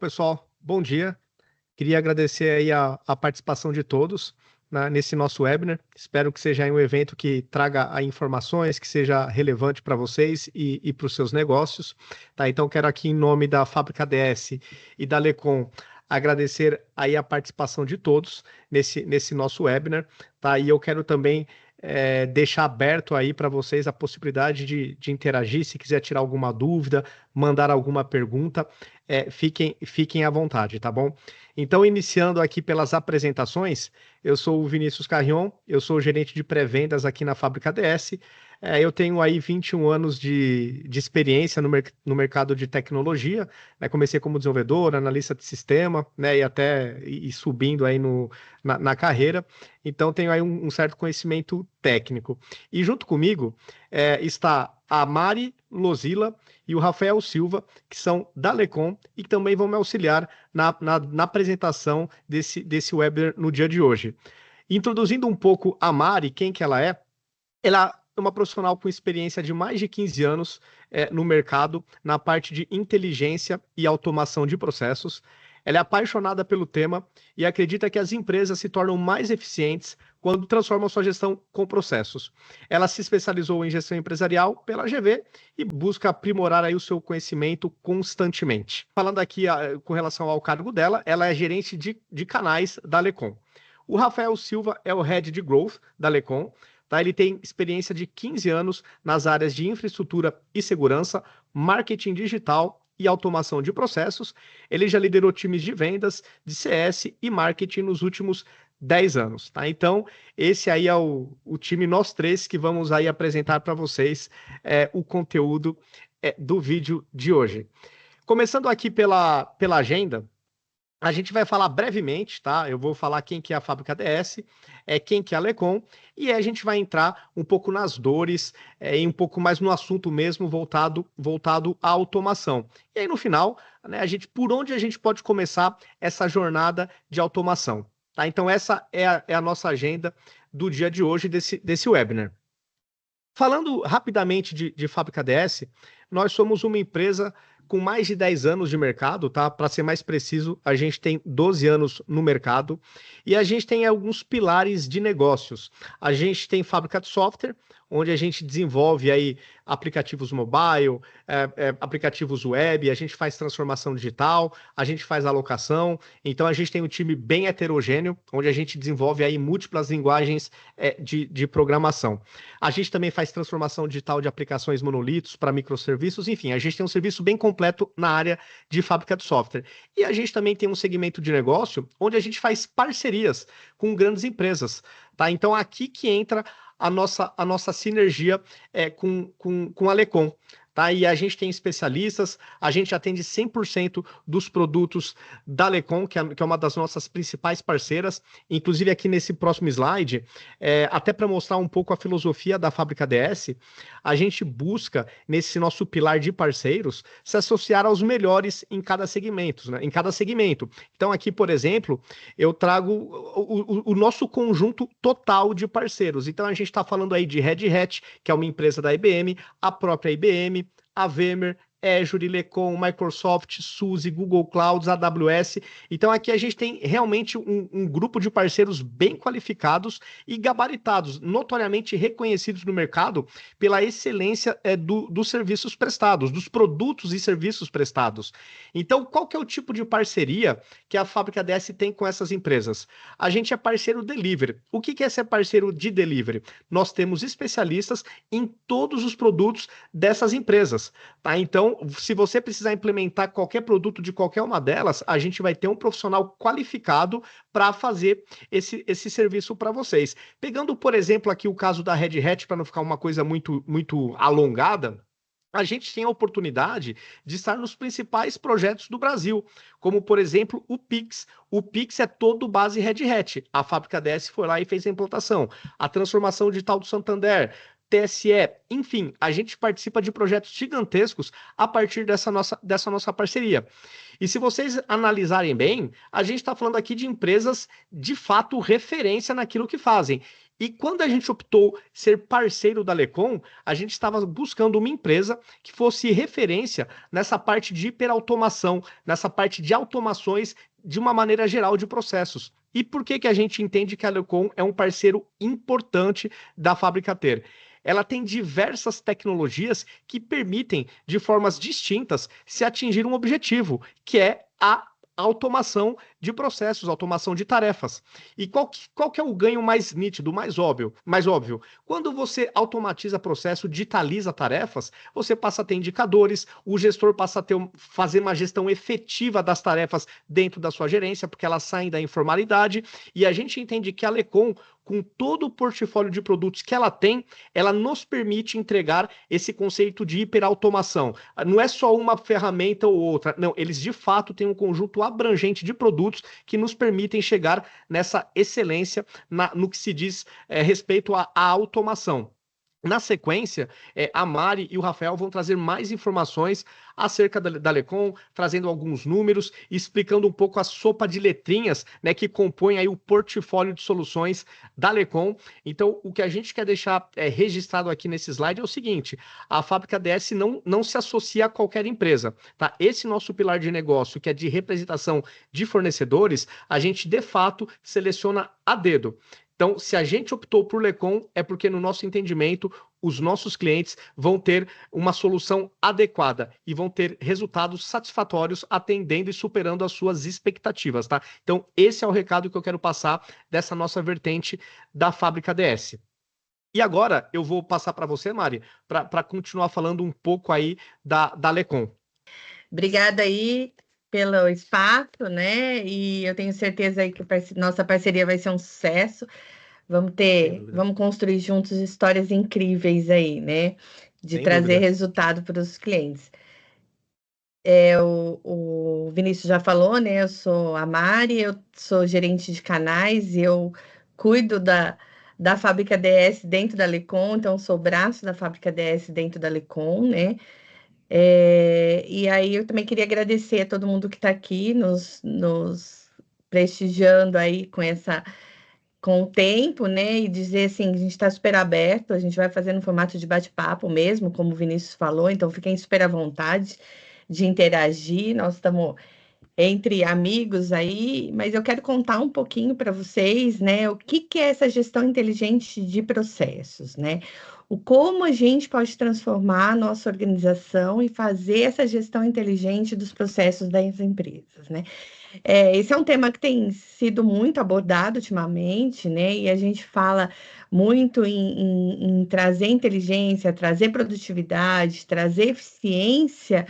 pessoal, bom dia. Queria agradecer aí a participação de todos nesse nosso webinar. Espero que seja aí um evento que traga aí informações, que seja relevante para vocês e para os seus negócios. Tá? Então, quero aqui, em nome da Fábrica DS e da Lecom, agradecer aí a participação de todos nesse nosso webinar. Tá? E eu quero também deixar aberto aí para vocês a possibilidade de interagir. Se quiser tirar alguma dúvida, mandar alguma pergunta, fiquem à vontade, tá bom? Então, iniciando aqui pelas apresentações, eu sou o Vinícius Carrion, eu sou o gerente de pré-vendas aqui na Fábrica DS. Eu tenho aí 21 anos de experiência no mercado de tecnologia, né? Comecei como desenvolvedor, analista de sistema, né? E até subindo aí na carreira. Então, tenho aí um certo conhecimento técnico. E junto comigo está a Mari Lozila e o Rafael Silva, que são da Lecom e que também vão me auxiliar na apresentação desse webinar no dia de hoje. Introduzindo um pouco a Mari, quem que ela é? Ela é uma profissional com experiência de mais de 15 anos no mercado, na parte de inteligência e automação de processos. Ela é apaixonada pelo tema e acredita que as empresas se tornam mais eficientes quando transformam sua gestão com processos. Ela se especializou em gestão empresarial pela GV e busca aprimorar aí o seu conhecimento constantemente. Falando aqui com relação ao cargo dela, ela é gerente de canais da Lecom. O Rafael Silva é o Head de Growth da Lecom. Tá? Ele tem experiência de 15 anos nas áreas de infraestrutura e segurança, marketing digital e automação de processos. Ele já liderou times de vendas, de CS e marketing nos últimos 10 anos. Tá? Então, esse aí é o time, nós três, que vamos aí apresentar para vocês o conteúdo do vídeo de hoje. Começando aqui pela agenda, a gente vai falar brevemente, tá? Eu vou falar quem que é a Fábrica DS, quem que é a Lecom, e aí a gente vai entrar um pouco nas dores e um pouco mais no assunto mesmo voltado à automação. E aí no final, né, por onde a gente pode começar essa jornada de automação, tá? Então essa é a nossa agenda do dia de hoje desse webinar. Falando rapidamente de Fábrica DS, nós somos uma empresa com mais de 10 anos de mercado, tá? Para ser mais preciso, a gente tem 12 anos no mercado e a gente tem alguns pilares de negócios. A gente tem fábrica de software, onde a gente desenvolve aí aplicativos mobile, aplicativos web, a gente faz transformação digital, a gente faz alocação. Então a gente tem um time bem heterogêneo, onde a gente desenvolve aí múltiplas linguagens de programação. A gente também faz transformação digital de aplicações monolitos para microserviços, enfim, a gente tem um serviço bem completo na área de fábrica de software. E a gente também tem um segmento de negócio onde a gente faz parcerias com grandes empresas, tá? Então aqui que entra a nossa sinergia com a Lecom. Tá? E a gente tem especialistas, a gente atende 100% dos produtos da Lecom, que é uma das nossas principais parceiras. Inclusive aqui nesse próximo slide, até para mostrar um pouco a filosofia da Fábrica DS, a gente busca, nesse nosso pilar de parceiros, se associar aos melhores em cada segmento, né? Em cada segmento. Então aqui, por exemplo, eu trago o nosso conjunto total de parceiros. Então a gente está falando aí de Red Hat, que é uma empresa da IBM, a própria IBM, a VMware, Azure, Lecom, Microsoft, SUSE, Google Clouds, AWS. Então aqui a gente tem realmente um grupo de parceiros bem qualificados e gabaritados, notoriamente reconhecidos no mercado pela excelência dos serviços prestados, dos produtos e serviços prestados. Então qual que é o tipo de parceria que a Fábrica DS tem com essas empresas? A gente é parceiro delivery. O que é ser parceiro de delivery? Nós temos especialistas em todos os produtos dessas empresas, tá? Então, se você precisar implementar qualquer produto de qualquer uma delas, a gente vai ter um profissional qualificado para fazer esse serviço para vocês. Pegando, por exemplo, aqui o caso da Red Hat, para não ficar uma coisa muito, muito alongada, a gente tem a oportunidade de estar nos principais projetos do Brasil, como, por exemplo, o Pix. O Pix é todo base Red Hat. A Fábrica DS foi lá e fez a implantação. A transformação digital do Santander, TSE, enfim, a gente participa de projetos gigantescos a partir dessa nossa parceria. E se vocês analisarem bem, a gente está falando aqui de empresas de fato referência naquilo que fazem. E quando a gente optou ser parceiro da Lecom, a gente estava buscando uma empresa que fosse referência nessa parte de hiperautomação, nessa parte de automações de uma maneira geral de processos. E por que que a gente entende que a Lecom é um parceiro importante da Fábrica Ter? Ela tem diversas tecnologias que permitem, de formas distintas, se atingir um objetivo, que é a automação de processos, automação de tarefas. E qual que é o ganho mais nítido, mais óbvio? Mais óbvio, quando você automatiza processo, digitaliza tarefas, você passa a ter indicadores, o gestor passa a fazer uma gestão efetiva das tarefas dentro da sua gerência, porque elas saem da informalidade, e a gente entende que a Lecom, com todo o portfólio de produtos que ela tem, ela nos permite entregar esse conceito de hiperautomação. Não é só uma ferramenta ou outra, não, eles de fato têm um conjunto abrangente de produtos que nos permitem chegar nessa excelência no que se diz respeito à automação. Na sequência, a Mari e o Rafael vão trazer mais informações acerca da Lecom, trazendo alguns números, explicando um pouco a sopa de letrinhas, né, que compõe aí o portfólio de soluções da Lecom. Então, o que a gente quer deixar registrado aqui nesse slide é o seguinte: a Fábrica DS não se associa a qualquer empresa, tá? Esse nosso pilar de negócio, que é de representação de fornecedores, a gente de fato seleciona a dedo. Então, se a gente optou por Lecom, é porque, no nosso entendimento, os nossos clientes vão ter uma solução adequada e vão ter resultados satisfatórios, atendendo e superando as suas expectativas, tá? Então, esse é o recado que eu quero passar dessa nossa vertente da Fábrica DS. E agora eu vou passar para você, Mari, para continuar falando um pouco aí da Lecom. Obrigada aí pelo espaço, né? E eu tenho certeza aí que nossa parceria vai ser um sucesso. Vamos construir juntos histórias incríveis aí, né? De Sem trazer dúvida. resultado para os clientes. O Vinícius já falou, né? Eu sou a Mari, eu sou gerente de canais e eu cuido da Fábrica DS dentro da Lecom, então sou o braço da Fábrica DS dentro da Lecom, né? E aí eu também queria agradecer a todo mundo que está aqui nos prestigiando aí com o tempo, né? E dizer assim, a gente está super aberto, a gente vai fazer no formato de bate-papo mesmo, como o Vinícius falou, então fiquem super à vontade de interagir. Nós estamos entre amigos aí, mas eu quero contar um pouquinho para vocês, né? O que é essa gestão inteligente de processos, né? Como a gente pode transformar a nossa organização e fazer essa gestão inteligente dos processos das empresas, né? Esse é um tema que tem sido muito abordado ultimamente, né? E a gente fala muito em trazer inteligência, trazer produtividade, trazer eficiência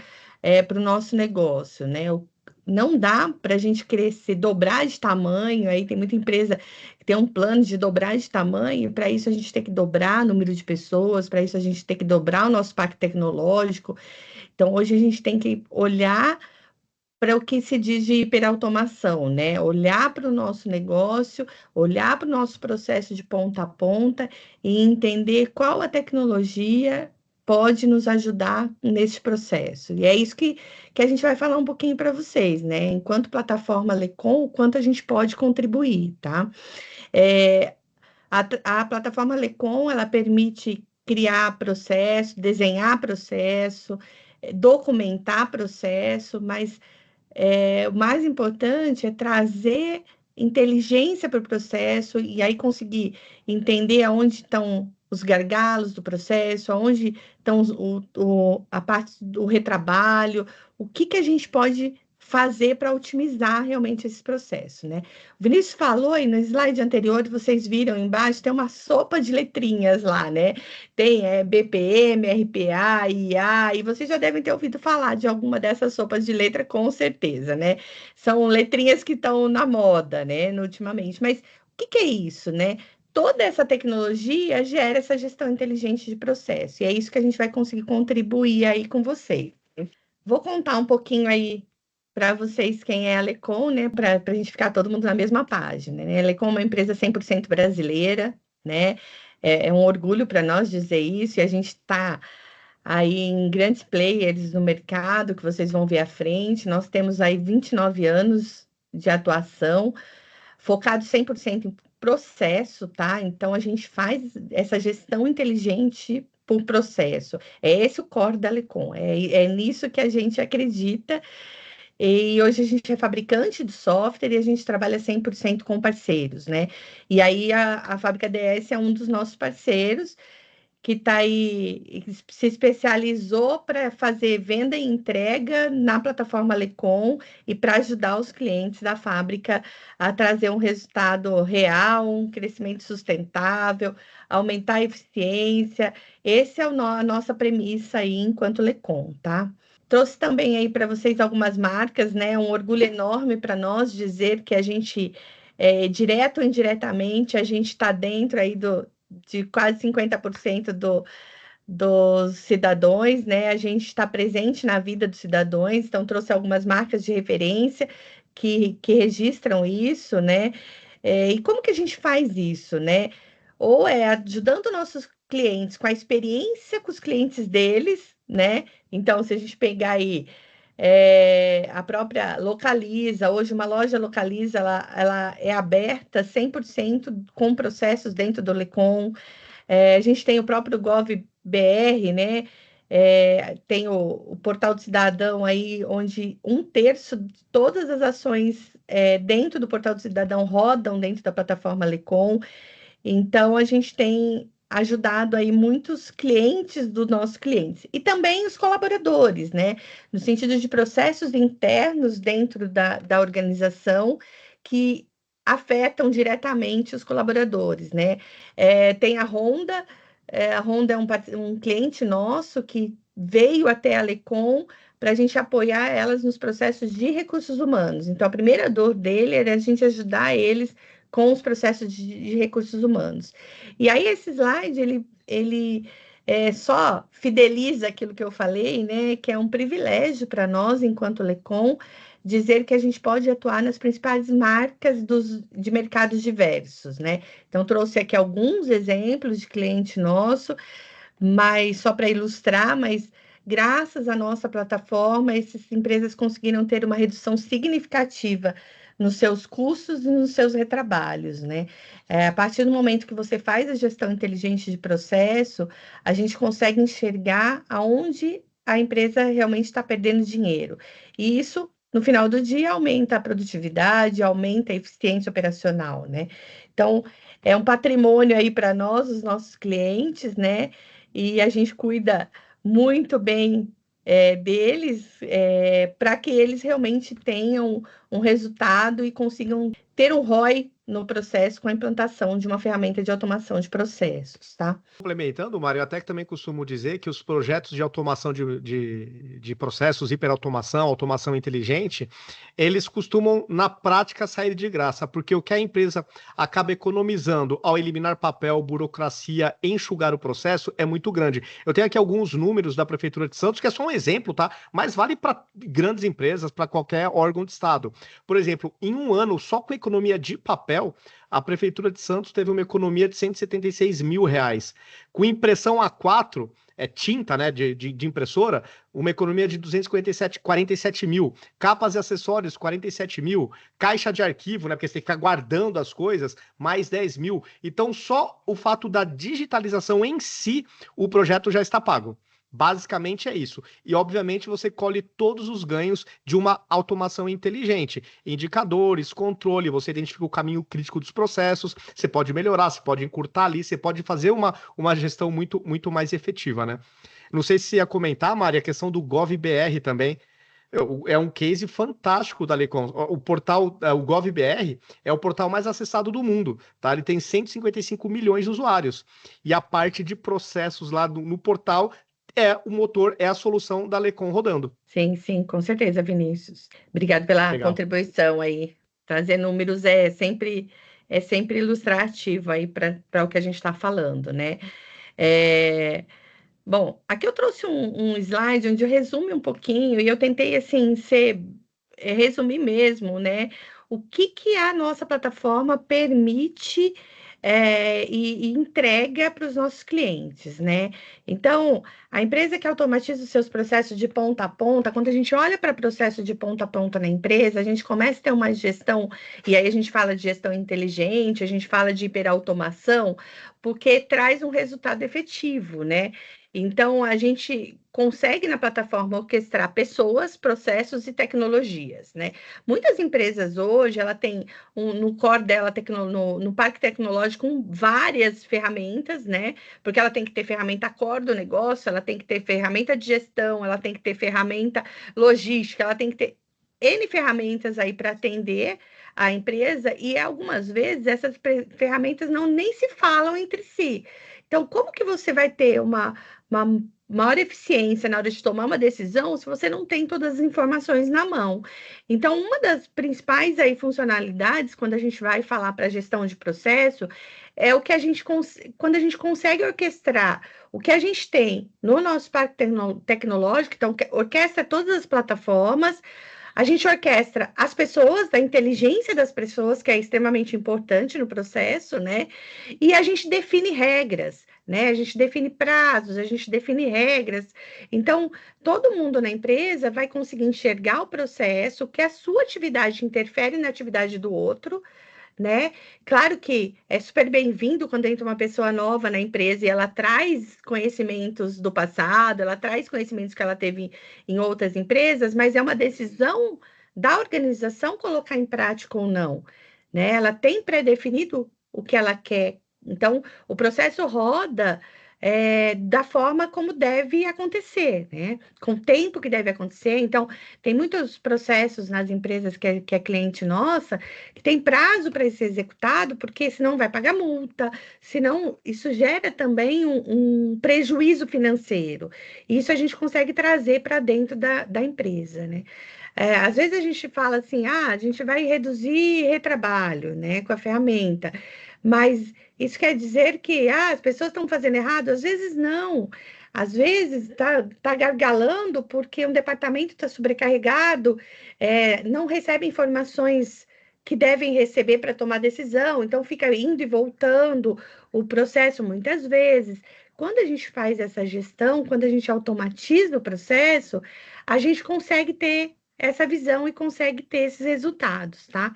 para o nosso negócio, né? Não dá para a gente crescer, dobrar de tamanho, aí tem muita empresa que tem um plano de dobrar de tamanho, para isso a gente tem que dobrar o número de pessoas, para isso a gente tem que dobrar o nosso parque tecnológico. Então, hoje a gente tem que olhar para o que se diz de hiperautomação, né? Olhar para o nosso negócio, olhar para o nosso processo de ponta a ponta e entender qual a tecnologia pode nos ajudar nesse processo. E é isso que a gente vai falar um pouquinho para vocês, né? Enquanto plataforma Lecom, o quanto a gente pode contribuir, tá? É, a plataforma Lecom, ela permite criar processo, desenhar processo, documentar processo, mas o mais importante é trazer inteligência para o processo e aí conseguir entender aonde estão os gargalos do processo, aonde estão a parte do retrabalho, o que a gente pode fazer para otimizar realmente esse processo, né? O Vinícius falou aí no slide anterior, vocês viram embaixo, tem uma sopa de letrinhas lá, né? Tem BPM, RPA, IA, e vocês já devem ter ouvido falar de alguma dessas sopas de letra, com certeza, né? São letrinhas que estão na moda, né, ultimamente. Mas o que é isso, né? Toda essa tecnologia gera essa gestão inteligente de processo, e é isso que a gente vai conseguir contribuir aí com vocês. Vou contar um pouquinho aí para vocês quem é a Lecom, né, para a gente ficar todo mundo na mesma página, né? A Lecom é uma empresa 100% brasileira, né? É um orgulho para nós dizer isso, e a gente está aí em grandes players no mercado, que vocês vão ver à frente. Nós temos aí 29 anos de atuação, focado 100% processo, tá? Então, a gente faz essa gestão inteligente por processo. É esse o core da Lecon, é nisso que a gente acredita. E hoje a gente é fabricante de software e a gente trabalha 100% com parceiros, né? E aí a Fábrica DS é um dos nossos parceiros que está aí, se especializou para fazer venda e entrega na plataforma Lecon e para ajudar os clientes da fábrica a trazer um resultado real, um crescimento sustentável, aumentar a eficiência. Esse é a nossa premissa aí enquanto Lecon, tá? Trouxe também aí para vocês algumas marcas, né? Um orgulho enorme para nós dizer que a gente, direto ou indiretamente, a gente está dentro aí de quase 50% dos cidadãos, né? A gente está presente na vida dos cidadãos, então trouxe algumas marcas de referência que registram isso, né? E como que a gente faz isso, né? Ou é ajudando nossos clientes com a experiência com os clientes deles, né? Então, se a gente pegar aí a própria Localiza, hoje uma loja Localiza, ela é aberta 100% com processos dentro do Lecon. A gente tem o próprio GovBR, né? Tem o Portal do Cidadão aí, onde 1/3 de todas as ações dentro do Portal do Cidadão rodam dentro da plataforma Lecon. Então, a gente tem ajudado aí muitos clientes dos nossos clientes. E também os colaboradores, né? No sentido de processos internos dentro da organização que afetam diretamente os colaboradores, né? Tem a Honda é um cliente nosso que veio até a Lecon para a gente apoiar elas nos processos de recursos humanos. Então, a primeira dor dele era a gente ajudar eles com os processos de recursos humanos. E aí, esse slide, ele só fideliza aquilo que eu falei, né? Que é um privilégio para nós, enquanto Lecon, dizer que a gente pode atuar nas principais marcas de mercados diversos, né? Então, trouxe aqui alguns exemplos de cliente nosso, mas só para ilustrar, mas graças à nossa plataforma, essas empresas conseguiram ter uma redução significativa nos seus custos e nos seus retrabalhos, né? A partir do momento que você faz a gestão inteligente de processo, a gente consegue enxergar aonde a empresa realmente está perdendo dinheiro. E isso, no final do dia, aumenta a produtividade, aumenta a eficiência operacional, né? Então, é um patrimônio aí para nós, os nossos clientes, né? E a gente cuida muito bem deles para que eles realmente tenham um resultado e consigam ter um ROI no processo com a implantação de uma ferramenta de automação de processos, tá? Complementando, Mário, eu até que também costumo dizer que os projetos de automação de processos, hiperautomação, automação inteligente, eles costumam, na prática, sair de graça, porque o que a empresa acaba economizando ao eliminar papel, burocracia, enxugar o processo é muito grande. Eu tenho aqui alguns números da Prefeitura de Santos, que é só um exemplo, tá? Mas vale para grandes empresas, para qualquer órgão de Estado. Por exemplo, em um ano, só com economia de papel, a Prefeitura de Santos teve uma economia de R$ 176 mil. Com impressão A4, tinta, né, de impressora, uma economia de 47 mil. Capas e acessórios, 47 mil. Caixa de arquivo, né, porque você tem que ficar guardando as coisas, mais 10 mil. Então, só o fato da digitalização em si, o projeto já está pago. Basicamente é isso. E, obviamente, você colhe todos os ganhos de uma automação inteligente. Indicadores, controle, você identifica o caminho crítico dos processos, você pode melhorar, você pode encurtar ali, você pode fazer uma gestão muito, muito mais efetiva, né? Não sei se você ia comentar, Mari, a questão do GovBR também. É um case fantástico da Lecon. O portal, o GovBR, é o portal mais acessado do mundo, tá? Ele tem 155 milhões de usuários. E a parte de processos lá no portal o motor, é a solução da Lecon rodando. Sim, sim, com certeza, Vinícius. Obrigado pela Legal. Contribuição aí. Trazer números é sempre ilustrativo aí para o que a gente está falando, né? Bom, aqui eu trouxe um slide onde eu resumo um pouquinho, e eu tentei, assim, resumir mesmo, né? O que a nossa plataforma permite e entrega para os nossos clientes, né? Então, a empresa que automatiza os seus processos de ponta a ponta, quando a gente olha para processo de ponta a ponta na empresa, a gente começa a ter uma gestão, e aí a gente fala de gestão inteligente, a gente fala de hiperautomação, porque traz um resultado efetivo, né? Então, a gente consegue na plataforma orquestrar pessoas, processos e tecnologias, né? Muitas empresas hoje, ela tem no core dela, no parque tecnológico, várias ferramentas, né? Porque ela tem que ter ferramenta core do negócio, ela tem que ter ferramenta de gestão, ela tem que ter ferramenta logística, ela tem que ter N ferramentas aí para atender a empresa, e algumas vezes essas ferramentas não nem se falam entre si. Então, como que você vai ter uma maior eficiência na hora de tomar uma decisão se você não tem todas as informações na mão? Então, uma das principais aí funcionalidades, quando a gente vai falar para gestão de processo, é o que a gente quando a gente consegue orquestrar o que a gente tem no nosso parque tecnológico, então orquestra todas as plataformas, a gente orquestra as pessoas, da inteligência das pessoas, que é extremamente importante no processo, né? E a gente define regras, né? A gente define prazos, a gente define regras. Então, todo mundo na empresa vai conseguir enxergar o processo, que a sua atividade interfere na atividade do outro, né? Claro que é super bem-vindo quando entra uma pessoa nova na empresa e ela traz conhecimentos do passado, ela traz conhecimentos que ela teve em outras empresas, mas é uma decisão da organização colocar em prática ou não, né? Ela tem pré-definido o que ela quer. Então, o processo roda da forma como deve acontecer, né? Com o tempo que deve acontecer. Então, tem muitos processos nas empresas que é cliente nossa, que tem prazo para ser executado, porque senão vai pagar multa, senão isso gera também um prejuízo financeiro. Isso a gente consegue trazer para dentro da empresa, né? Às vezes a gente fala assim, a gente vai reduzir retrabalho, né, com a ferramenta, mas isso quer dizer que as pessoas estão fazendo errado? Às vezes não. Às vezes tá gargalando porque um departamento está sobrecarregado, não recebe informações que devem receber para tomar decisão, então fica indo e voltando o processo muitas vezes. Quando a gente faz essa gestão, quando a gente automatiza o processo, a gente consegue ter essa visão e consegue ter esses resultados, tá?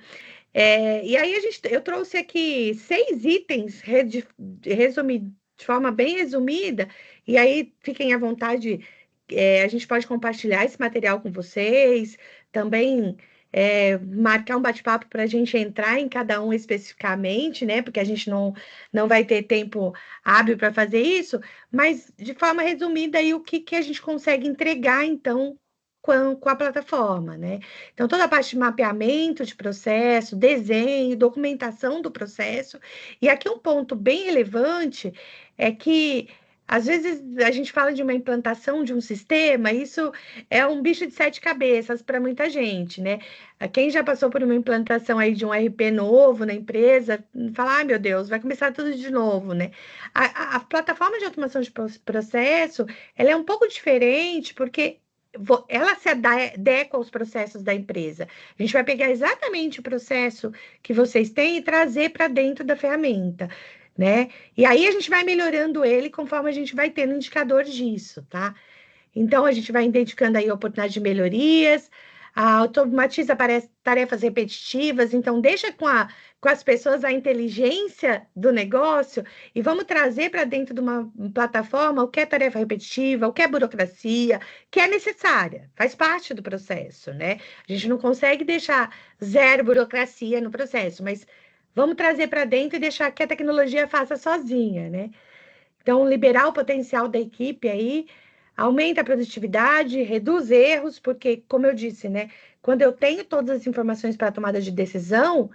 E aí eu trouxe aqui 6 itens, de forma bem resumida, e aí fiquem à vontade, a gente pode compartilhar esse material com vocês, também marcar um bate-papo para a gente entrar em cada um especificamente, né? Porque a gente não vai ter tempo hábil para fazer isso, mas de forma resumida aí o que a gente consegue entregar, então, com a plataforma, né? Então, toda a parte de mapeamento de processo, desenho, documentação do processo. E aqui um ponto bem relevante é que, às vezes, a gente fala de uma implantação de um sistema, isso é um bicho de 7 cabeças para muita gente, né? Quem já passou por uma implantação aí de um RP novo na empresa, fala, ai meu Deus, vai começar tudo de novo, né? A plataforma de automação de processo, ela é um pouco diferente, porque ela se adequa aos processos da empresa. A gente vai pegar exatamente o processo que vocês têm e trazer para dentro da ferramenta, né? E aí a gente vai melhorando ele conforme a gente vai tendo indicador disso, tá? Então, a gente vai identificando aí a oportunidade de melhorias, automatiza tarefas repetitivas, então deixa com as pessoas a inteligência do negócio e vamos trazer para dentro de uma plataforma o que é tarefa repetitiva, o que é burocracia, que é necessária, faz parte do processo, né? A gente não consegue deixar zero burocracia no processo, mas vamos trazer para dentro e deixar que a tecnologia faça sozinha, né? Então, liberar o potencial da equipe aí, aumenta a produtividade, reduz erros, porque, como eu disse, né, quando eu tenho todas as informações para a tomada de decisão,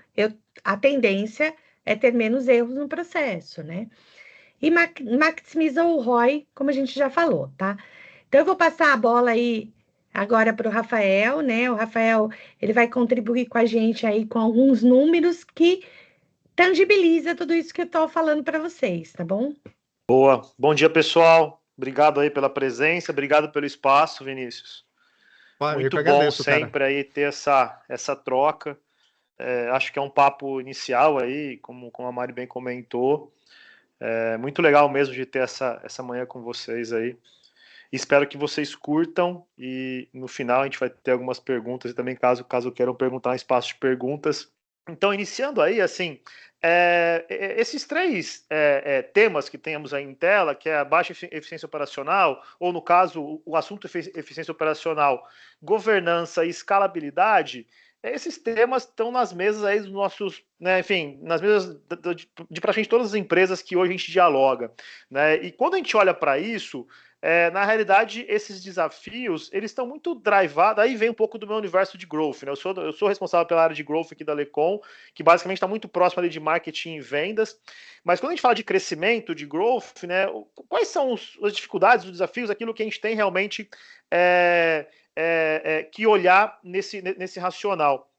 a tendência é ter menos erros no processo, né? E maximiza o ROI, como a gente já falou, tá? Então, eu vou passar a bola aí agora para o Rafael, né? O Rafael, ele vai contribuir com a gente aí com alguns números que tangibiliza tudo isso que eu estou falando para vocês, tá bom? Boa. Bom dia, pessoal. Obrigado aí pela presença, obrigado pelo espaço, Vinícius. Muito bom sempre aí ter essa troca. Acho que é um papo inicial aí, como a Mari bem comentou. Muito legal mesmo de ter essa manhã com vocês aí. Espero que vocês curtam e no final a gente vai ter algumas perguntas e também caso queiram perguntar, um espaço de perguntas. Então, iniciando aí, assim, esses três temas que temos aí em tela, que é a baixa eficiência operacional, ou no caso, o assunto eficiência operacional, governança e escalabilidade, esses temas estão nas mesas aí dos nossos, né, enfim, nas mesas de praticamente todas as empresas que hoje a gente dialoga, né? E quando a gente olha para isso, na realidade, esses desafios, eles estão muito drivados, aí vem um pouco do meu universo de growth, né? Eu sou responsável pela área de growth aqui da Lecom, que basicamente está muito próximo ali de marketing e vendas, mas quando a gente fala de crescimento, de growth, né, quais são as dificuldades, os desafios, aquilo que a gente tem realmente que olhar nesse racional.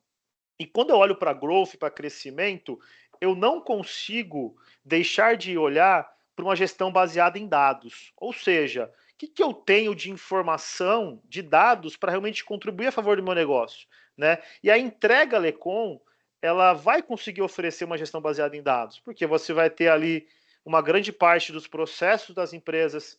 E quando eu olho para growth, para crescimento, eu não consigo deixar de olhar para uma gestão baseada em dados. Ou seja, o que eu tenho de informação, de dados, para realmente contribuir a favor do meu negócio? Né? E a entrega Lecom, ela vai conseguir oferecer uma gestão baseada em dados, porque você vai ter ali uma grande parte dos processos das empresas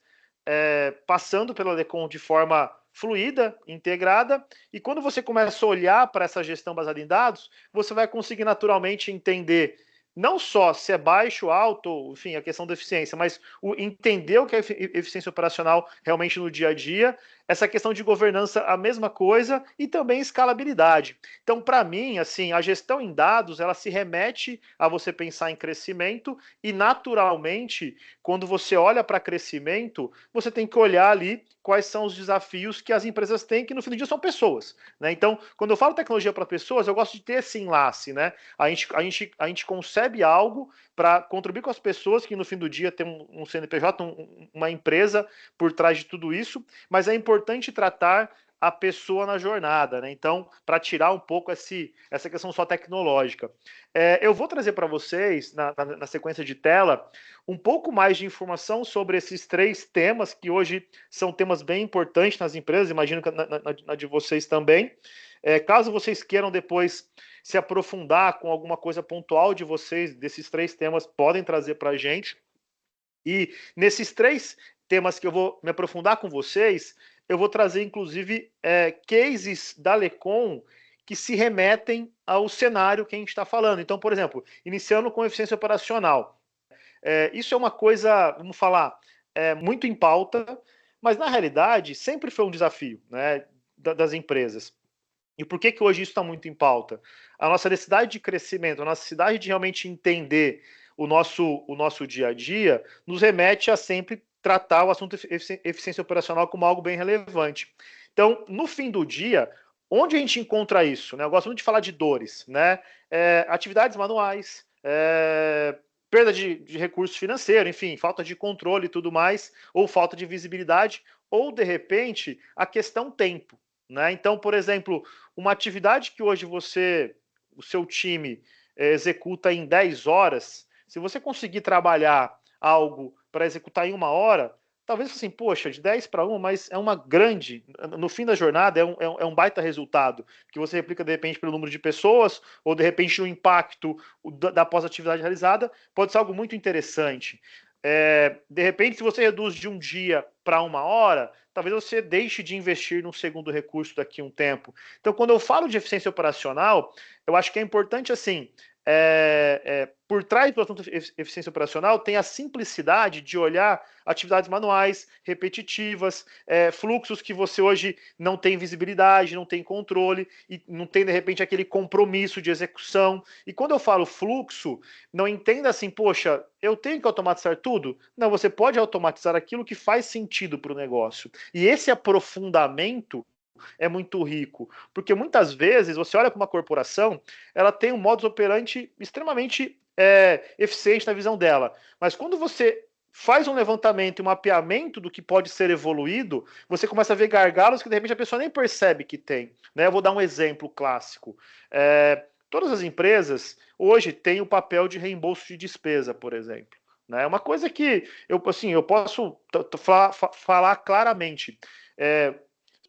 passando pela Lecom de forma fluida, integrada, e quando você começa a olhar para essa gestão baseada em dados, você vai conseguir naturalmente entender não só se é baixo, alto, enfim, a questão da eficiência, mas entender o que é eficiência operacional realmente no dia a dia, essa questão de governança, a mesma coisa, e também escalabilidade. Então, para mim, assim, a gestão em dados, ela se remete a você pensar em crescimento e, naturalmente, quando você olha para crescimento, você tem que olhar ali quais são os desafios que as empresas têm, que no fim do dia são pessoas, né? Então, quando eu falo tecnologia para pessoas, eu gosto de ter esse enlace, né? A gente concebe algo para contribuir com as pessoas, que no fim do dia tem um CNPJ, uma empresa por trás de tudo isso, mas é importante tratar a pessoa na jornada, né? Então, para tirar um pouco essa questão só tecnológica. Eu vou trazer para vocês, na sequência de tela, um pouco mais de informação sobre esses três temas, que hoje são temas bem importantes nas empresas, imagino que na de vocês também. Caso vocês queiram depois se aprofundar com alguma coisa pontual de vocês, desses três temas, podem trazer para a gente. E nesses três temas que eu vou me aprofundar com vocês, eu vou trazer, inclusive, cases da Lecom que se remetem ao cenário que a gente está falando. Então, por exemplo, iniciando com eficiência operacional. Isso é uma coisa, vamos falar, muito em pauta, mas na realidade sempre foi um desafio, né, das empresas. E por que hoje isso está muito em pauta? A nossa necessidade de crescimento, a nossa necessidade de realmente entender o nosso dia a dia, nos remete a sempre tratar o assunto eficiência operacional como algo bem relevante. Então, no fim do dia, onde a gente encontra isso? Né? Eu gosto muito de falar de dores, né? Atividades manuais, perda de recurso financeiro, enfim, falta de controle e tudo mais, ou falta de visibilidade, ou, de repente, a questão tempo. Né? Então, por exemplo, uma atividade que hoje o seu time executa em 10 horas, se você conseguir trabalhar algo para executar em 1 hora, talvez assim, poxa, de 10 para 1, mas é uma grande, no fim da jornada, é um baita resultado, que você replica de repente pelo número de pessoas, ou de repente o impacto da pós-atividade realizada, pode ser algo muito interessante. De repente, se você reduz de um dia para 1 hora, talvez você deixe de investir num segundo recurso daqui a um tempo. Então, quando eu falo de eficiência operacional, eu acho que é importante, assim, por trás do assunto eficiência operacional, tem a simplicidade de olhar atividades manuais, repetitivas, fluxos que você hoje não tem visibilidade, não tem controle, e não tem, de repente, aquele compromisso de execução. E quando eu falo fluxo, não entenda assim, poxa, eu tenho que automatizar tudo? Não, você pode automatizar aquilo que faz sentido para o negócio. E esse aprofundamento é muito rico, porque muitas vezes você olha para uma corporação, ela tem um modus operandi extremamente eficiente na visão dela, mas quando você faz um levantamento e um mapeamento do que pode ser evoluído, você começa a ver gargalos que de repente a pessoa nem percebe que tem. Né? Eu vou dar um exemplo clássico. Todas as empresas hoje têm o papel de reembolso de despesa, por exemplo. É uma coisa que eu posso falar claramente.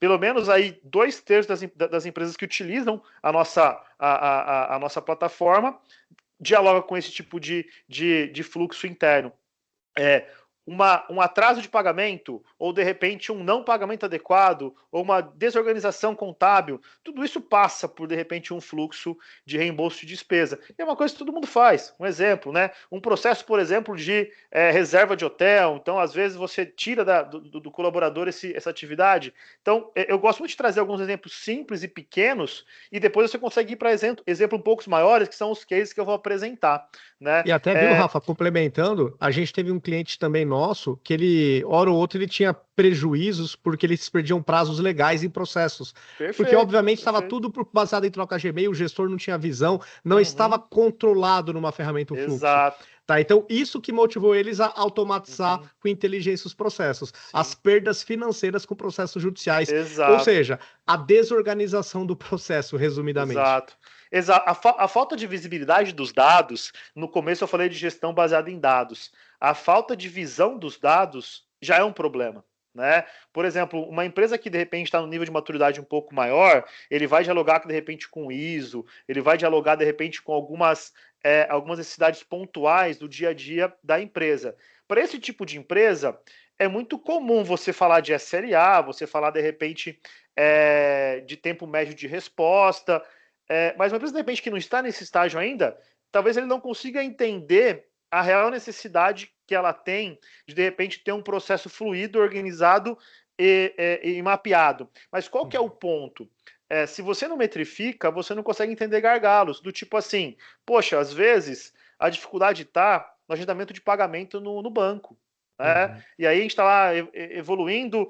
pelo menos aí 2/3 das empresas que utilizam a nossa plataforma dialoga com esse tipo de fluxo interno. Um atraso de pagamento, ou de repente um não pagamento adequado, ou uma desorganização contábil, tudo isso passa por, de repente, um fluxo de reembolso de despesa. E é uma coisa que todo mundo faz. Um exemplo, né? Um processo, por exemplo, de reserva de hotel. Então, às vezes, você tira do colaborador essa atividade. Então, eu gosto muito de trazer alguns exemplos simples e pequenos, e depois você consegue ir para exemplos um pouco maiores, que são os cases que eu vou apresentar. Né? E até, viu, Rafa, complementando, a gente teve um cliente também nosso que ele, hora ou outra, ele tinha prejuízos porque eles perdiam prazos legais em processos. Perfeito, porque, obviamente, estava tudo baseado em troca Gmail, o gestor não tinha visão, não estava controlado numa ferramenta o fluxo. Exato. Tá, então, isso que motivou eles a automatizar com inteligência os processos. Sim. As perdas financeiras com processos judiciais. Exato. Ou seja, a desorganização do processo, resumidamente. Exato. A falta de visibilidade dos dados, no começo eu falei de gestão baseada em dados. A falta de visão dos dados já é um problema. Né? Por exemplo, uma empresa que de repente está no nível de maturidade um pouco maior, ele vai dialogar de repente com o ISO, ele vai dialogar de repente com algumas necessidades pontuais do dia a dia da empresa. Para esse tipo de empresa, é muito comum você falar de SLA, você falar de repente de tempo médio de resposta, mas uma empresa de repente que não está nesse estágio ainda, talvez ele não consiga entender a real necessidade que ela tem de repente ter um processo fluido, organizado e mapeado. Mas qual que é o ponto? Se você não metrifica, você não consegue entender gargalos, do tipo assim, poxa, às vezes a dificuldade está no agendamento de pagamento no banco. Né? E aí a gente está lá evoluindo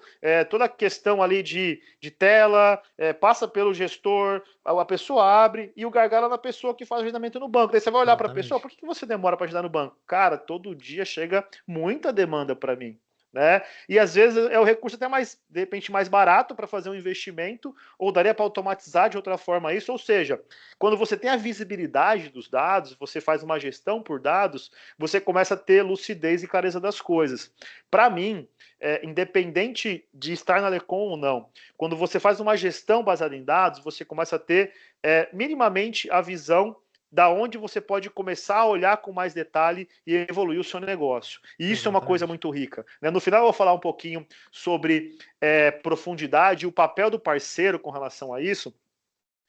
toda a questão ali de tela, passa pelo gestor, a pessoa abre e o gargalo é na pessoa que faz o agendamento no banco. Daí você vai olhar para a pessoa, por que você demora para agendar no banco? Cara, todo dia chega muita demanda para mim. Né? E às vezes é o recurso até mais, de repente, mais barato para fazer um investimento, ou daria para automatizar de outra forma isso. Ou seja, quando você tem a visibilidade dos dados, você faz uma gestão por dados, você começa a ter lucidez e clareza das coisas. Para mim, independente de estar na Lecon ou não, quando você faz uma gestão baseada em dados, você começa a ter minimamente a visão da onde você pode começar a olhar com mais detalhe e evoluir o seu negócio. E isso é uma coisa muito rica. Né? No final eu vou falar um pouquinho sobre profundidade e o papel do parceiro com relação a isso,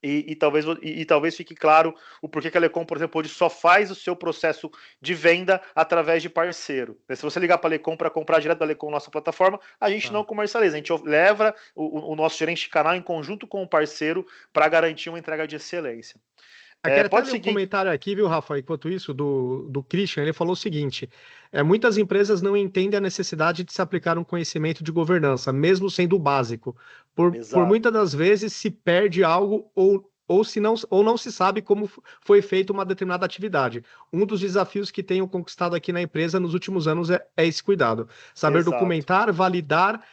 e talvez fique claro o porquê que a Lecom, por exemplo, hoje só faz o seu processo de venda através de parceiro. Se você ligar para a Lecom para comprar direto da Lecom, nossa plataforma, a gente não comercializa, a gente leva o nosso gerente de canal em conjunto com o parceiro para garantir uma entrega de excelência. Quero até ler um comentário aqui, viu, Rafa, enquanto isso, do Christian, ele falou o seguinte, muitas empresas não entendem a necessidade de se aplicar um conhecimento de governança, mesmo sendo básico. Por muitas das vezes se perde algo ou não se sabe como foi feita uma determinada atividade. Um dos desafios que tenho conquistado aqui na empresa nos últimos anos é esse cuidado. Saber documentar, validar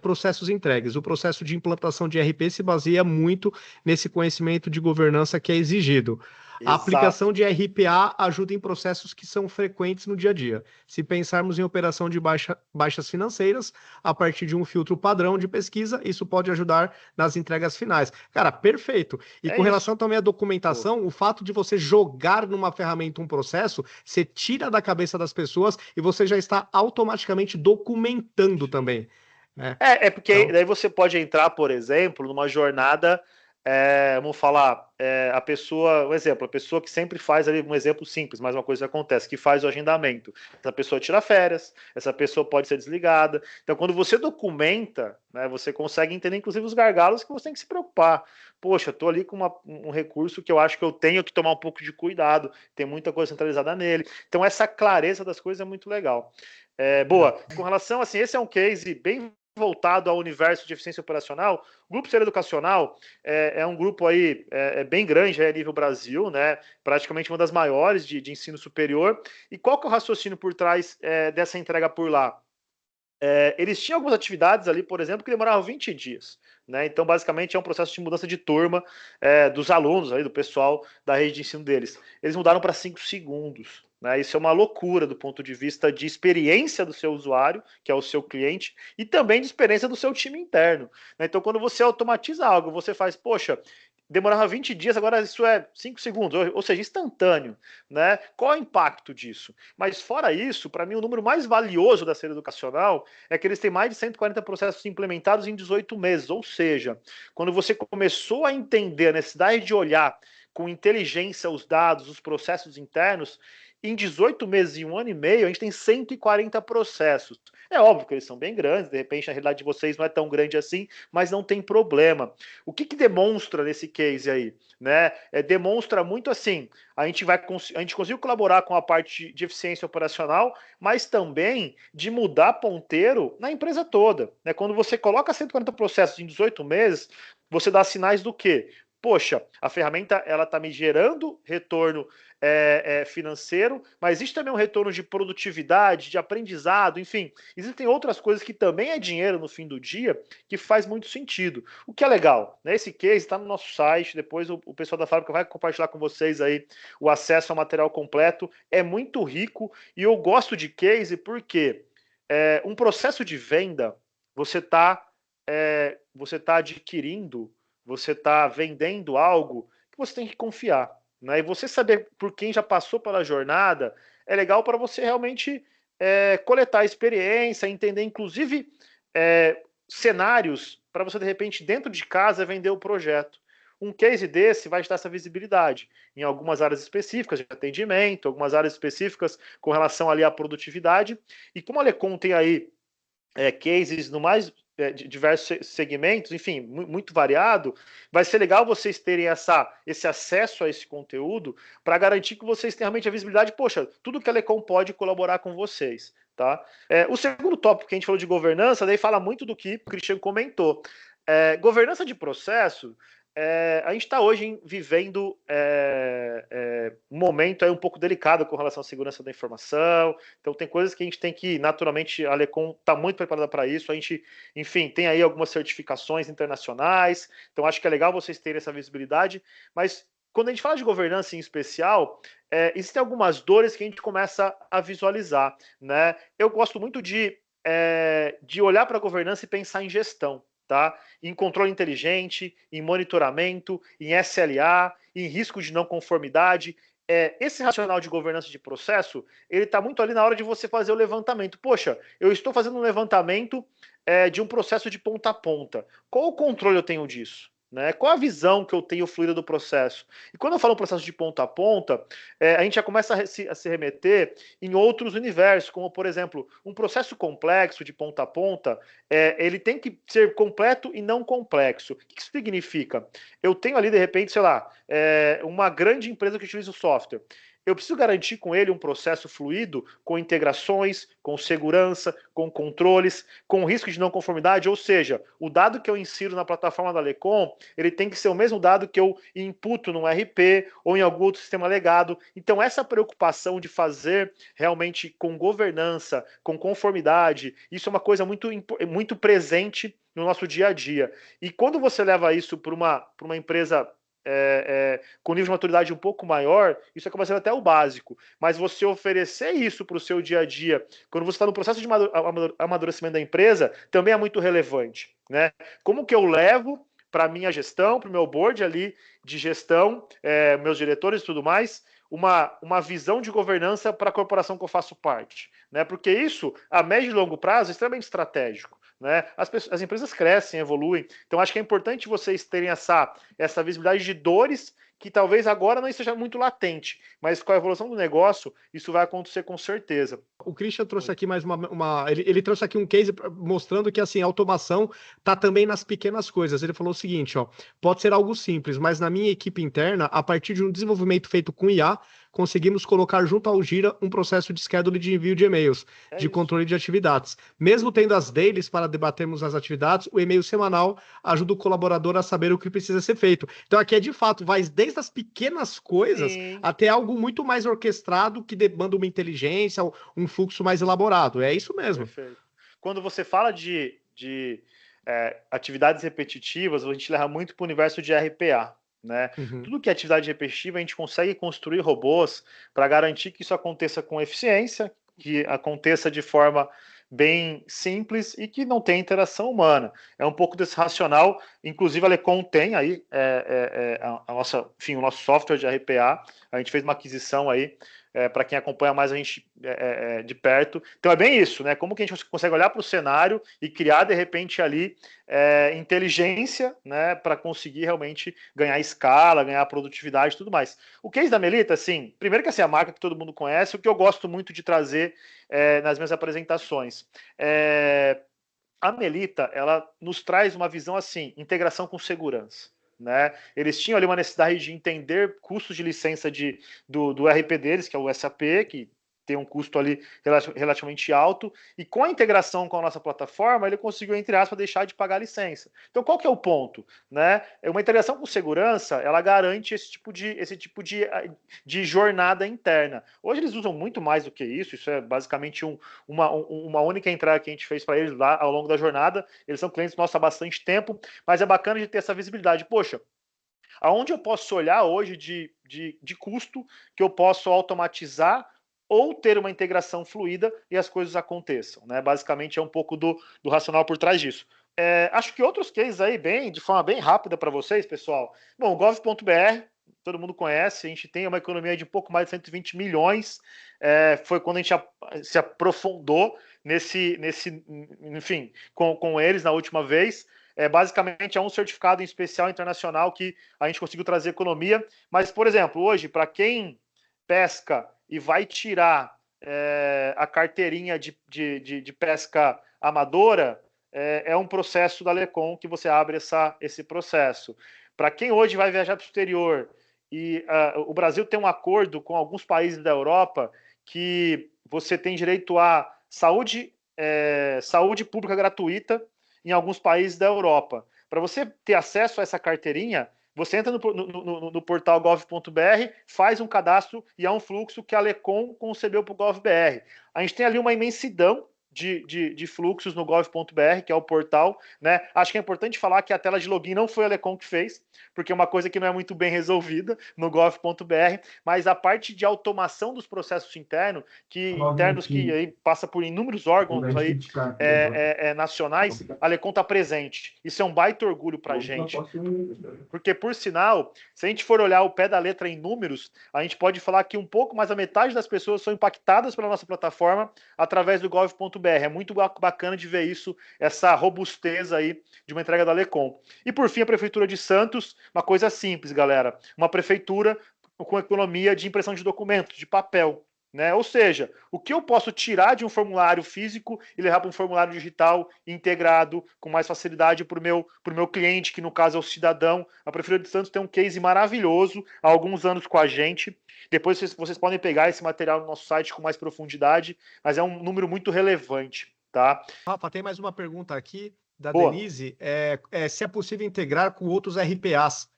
processos entregues. O processo de implantação de ERP se baseia muito nesse conhecimento de governança que é exigido. A aplicação de RPA ajuda em processos que são frequentes no dia a dia. Se pensarmos em operação de baixas financeiras, a partir de um filtro padrão de pesquisa, isso pode ajudar nas entregas finais. Cara, perfeito. E com relação também à documentação, o fato de você jogar numa ferramenta um processo, você tira da cabeça das pessoas e você já está automaticamente documentando também. Porque então, daí você pode entrar, por exemplo, numa jornada, vamos falar, a pessoa, um exemplo, a pessoa que sempre faz ali, um exemplo simples, mas uma coisa que acontece, que faz o agendamento. Essa pessoa tira férias, essa pessoa pode ser desligada. Então, quando você documenta, né, você consegue entender, inclusive, os gargalos que você tem que se preocupar. Poxa, eu tô ali com um recurso que eu acho que eu tenho que tomar um pouco de cuidado, tem muita coisa centralizada nele. Então, essa clareza das coisas é muito legal. Boa. Com relação, assim, esse é um case bem voltado ao universo de eficiência operacional. O Grupo Ser Educacional é um grupo aí bem grande a nível Brasil, né? Praticamente uma das maiores de ensino superior. E qual que é o raciocínio por trás dessa entrega por lá? eles tinham algumas atividades ali, por exemplo, que demoravam 20 dias. Né? Então, basicamente, é um processo de mudança de turma dos alunos, aí, do pessoal da rede de ensino deles. Eles mudaram para 5 segundos. Né? Isso é uma loucura do ponto de vista de experiência do seu usuário, que é o seu cliente, e também de experiência do seu time interno. Né? Então, quando você automatiza algo, você faz, poxa, demorava 20 dias, agora isso é 5 segundos, ou seja, instantâneo. Né? Qual é o impacto disso? Mas fora isso, para mim, o número mais valioso da série educacional é que eles têm mais de 140 processos implementados em 18 meses, ou seja, quando você começou a entender a necessidade de olhar com inteligência os dados, os processos internos, em 18 meses e 1 ano e meio, a gente tem 140 processos. É óbvio que eles são bem grandes, de repente a realidade de vocês não é tão grande assim, mas não tem problema. O que demonstra nesse case aí? Né? Demonstra muito assim, a gente conseguiu colaborar com a parte de eficiência operacional, mas também de mudar ponteiro na empresa toda. Né? Quando você coloca 140 processos em 18 meses, você dá sinais do quê? Poxa, a ferramenta ela está me gerando retorno financeiro, mas existe também um retorno de produtividade, de aprendizado, enfim, existem outras coisas que também é dinheiro no fim do dia, que faz muito sentido. O que é legal, né? Esse case está no nosso site, depois o pessoal da fábrica vai compartilhar com vocês aí o acesso ao material completo, é muito rico, e eu gosto de case porque um processo de venda, você está adquirindo, você está vendendo algo que você tem que confiar. Né? E você saber por quem já passou pela jornada é legal para você realmente coletar experiência, entender inclusive cenários para você de repente dentro de casa vender o projeto. Um case desse vai te dar essa visibilidade em algumas áreas específicas de atendimento, algumas áreas específicas com relação ali à produtividade. E como a Lecom tem aí cases no mais de diversos segmentos, enfim, muito variado, vai ser legal vocês terem esse acesso a esse conteúdo para garantir que vocês tenham realmente a visibilidade, poxa, tudo que a Lecom pode colaborar com vocês. Tá? O segundo tópico que a gente falou de governança, daí fala muito do que o Christian comentou. Governança de processo, a gente está hoje vivendo um momento aí um pouco delicado com relação à segurança da informação, então tem coisas que a gente tem que, naturalmente, a Lecom está muito preparada para isso, a gente, enfim, tem aí algumas certificações internacionais, então acho que é legal vocês terem essa visibilidade, mas quando a gente fala de governança em especial, existem algumas dores que a gente começa a visualizar, né? Eu gosto muito de olhar para a governança e pensar em gestão. Tá? Em controle inteligente, em monitoramento, em SLA, em risco de não conformidade. Esse racional de governança de processo, ele está muito ali na hora de você fazer o levantamento. Poxa, eu estou fazendo um levantamento de um processo de ponta a ponta. Qual o controle eu tenho disso? Né? Qual a visão que eu tenho fluida do processo? E quando eu falo processo de ponta a ponta, a gente já começa a se remeter em outros universos, como, por exemplo, um processo complexo de ponta a ponta, ele tem que ser completo e não complexo. O que isso significa? Eu tenho ali, de repente, sei lá, uma grande empresa que utiliza o software. Eu preciso garantir com ele um processo fluido, com integrações, com segurança, com controles, com risco de não conformidade, ou seja, o dado que eu insiro na plataforma da Lecom, ele tem que ser o mesmo dado que eu imputo no RP ou em algum outro sistema legado. Então essa preocupação de fazer realmente com governança, com conformidade, isso é uma coisa muito presente no nosso dia a dia. E quando você leva isso para uma empresa com nível de maturidade um pouco maior, isso acaba sendo até o básico. Mas você oferecer isso para o seu dia a dia, quando você está no processo de amadurecimento da empresa, também é muito relevante. Né? Como que eu levo para a minha gestão, para o meu board ali de gestão, meus diretores e tudo mais, uma visão de governança para a corporação que eu faço parte. Né? Porque isso, a médio e longo prazo, é extremamente estratégico. Né? As empresas crescem, evoluem, então acho que é importante vocês terem essa visibilidade de dores que talvez agora não esteja muito latente, mas com a evolução do negócio, isso vai acontecer com certeza. O Christian trouxe aqui mais ele trouxe aqui um case mostrando que assim, a automação está também nas pequenas coisas. Ele falou o seguinte, ó, pode ser algo simples, mas na minha equipe interna, a partir de um desenvolvimento feito com IA, conseguimos colocar junto ao Gira um processo de schedule de envio de e-mails, de controle de atividades. Mesmo tendo as dailies para debatermos as atividades, o e-mail semanal ajuda o colaborador a saber o que precisa ser feito. Então aqui é de fato, vai desde as pequenas coisas até algo muito mais orquestrado que demanda uma inteligência, um fluxo mais elaborado. É isso mesmo. Perfeito. quando você fala de atividades repetitivas, a gente leva muito para o universo de RPA. Né? Tudo que é atividade repetitiva, a gente consegue construir robôs para garantir que isso aconteça com eficiência, que aconteça de forma bem simples e que não tenha interação humana. É um pouco desse racional, inclusive a Lecon tem aí o nosso software de RPA, a gente fez uma aquisição aí, para quem acompanha mais a gente de perto. Então é bem isso, né? Como que a gente consegue olhar para o cenário e criar, de repente, ali inteligência, né, para conseguir realmente ganhar escala, ganhar produtividade e tudo mais. O case da Melita, assim, primeiro que assim, a marca que todo mundo conhece, o que eu gosto muito de trazer nas minhas apresentações. A Melita, ela nos traz uma visão assim, integração com segurança. Né? Eles tinham ali uma necessidade de entender custos de licença do RP deles, que é o SAP, que tem um custo ali relativamente alto, e com a integração com a nossa plataforma, ele conseguiu, entre aspas, deixar de pagar a licença. Então, qual que é o ponto? Né? Uma integração com segurança, ela garante esse tipo de jornada interna. Hoje eles usam muito mais do que isso é basicamente uma única entrada que a gente fez para eles lá ao longo da jornada. Eles são clientes nossos há bastante tempo, mas é bacana de ter essa visibilidade. Poxa, aonde eu posso olhar hoje de custo que eu posso automatizar ou ter uma integração fluida e as coisas aconteçam, né? Basicamente é um pouco do racional por trás disso. Acho que outros cases aí, de forma bem rápida para vocês, pessoal. Bom, o gov.br, todo mundo conhece, a gente tem uma economia de um pouco mais de 120 milhões, foi quando a gente se aprofundou enfim, com eles na última vez. Basicamente é um certificado em especial internacional que a gente conseguiu trazer economia, mas, por exemplo, hoje, para quem pesca e vai tirar a carteirinha de pesca amadora, é um processo da Lecon que você abre esse processo. Para quem hoje vai viajar para o exterior, e o Brasil tem um acordo com alguns países da Europa que você tem direito a saúde pública gratuita em alguns países da Europa. Para você ter acesso a essa carteirinha, você entra no portal gov.br, faz um cadastro e há um fluxo que a Lecon concebeu para o gov.br. A gente tem ali uma imensidão de fluxos no gov.br, que é o portal, né? Acho que é importante falar que a tela de login não foi a Lecon que fez, porque é uma coisa que não é muito bem resolvida no gov.br, mas a parte de automação dos processos internos que aí passa por inúmeros órgãos aí, nacionais, a Lecon está presente. Isso é um baita orgulho para a gente. Porque, por sinal, se a gente for olhar o pé da letra em números, a gente pode falar que um pouco mais da metade das pessoas são impactadas pela nossa plataforma através do gov.br. É muito bacana de ver isso, essa robustez aí de uma entrega da Lecon. E, por fim, a Prefeitura de Santos, uma coisa simples, galera. Uma prefeitura com economia de impressão de documentos, de papel. Né? Ou seja, o que eu posso tirar de um formulário físico e levar para um formulário digital integrado com mais facilidade para o meu cliente, que no caso é o cidadão. A Prefeitura de Santos tem um case maravilhoso há alguns anos com a gente. Depois vocês podem pegar esse material no nosso site com mais profundidade, mas é um número muito relevante. Tá? Rafa, tem mais uma pergunta aqui da Boa. Denise. Se é possível integrar com outros RPAs,